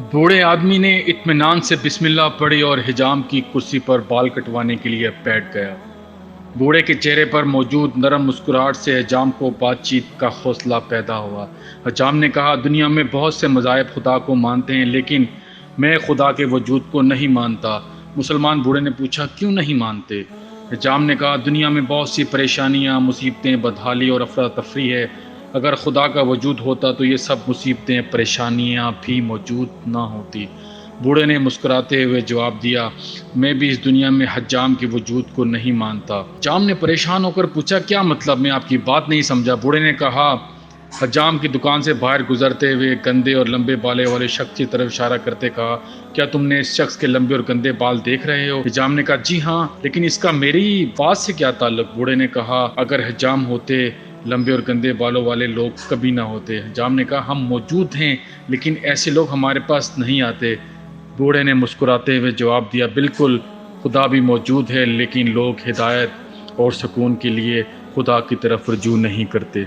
बूढ़े आदमी ने इत्मीनान से बिस्मिल्लाह पढ़ी और हिजाम की कुर्सी पर बाल कटवाने के लिए बैठ गया। बूढ़े के चेहरे पर मौजूद नरम मुस्कुराहट से हिजाम को बातचीत का हौसला पैदा हुआ। हिजाम ने कहा, दुनिया में बहुत से मज़ाहिब खुदा को मानते हैं, लेकिन मैं खुदा के वजूद को नहीं मानता। मुसलमान बूढ़े ने पूछा, क्यों नहीं मानते? हिजाम ने कहा, दुनिया में बहुत सी परेशानियाँ, मुसीबतें, बदहाली और अफरा तफरी है। अगर खुदा का वजूद होता तो ये सब मुसीबतें, परेशानियाँ भी मौजूद ना होती। बूढ़े ने मुस्कुराते हुए जवाब दिया, मैं भी इस दुनिया में हज्जाम के वजूद को नहीं मानता। हज्जाम ने परेशान होकर पूछा, क्या मतलब? मैं आपकी बात नहीं समझा। बूढ़े ने कहा, हज्जाम की दुकान से बाहर गुजरते हुए गंदे और लंबे बाले वाले शख्स की तरफ इशारा करते कहा, क्या तुमने इस शख्स के लंबे और गंदे बाल देख रहे हो? हज्जाम ने कहा, जी हाँ, लेकिन इसका मेरी बात से क्या ताल्लुक? बूढ़े ने कहा, अगर हज्जाम होते, लंबे और गंदे बालों वाले लोग कभी ना होते। हज्जाम ने कहा, हम मौजूद हैं, लेकिन ऐसे लोग हमारे पास नहीं आते। बूढ़े ने मुस्कुराते हुए जवाब दिया, बिल्कुल, खुदा भी मौजूद है, लेकिन लोग हिदायत और सुकून के लिए खुदा की तरफ रुजू नहीं करते।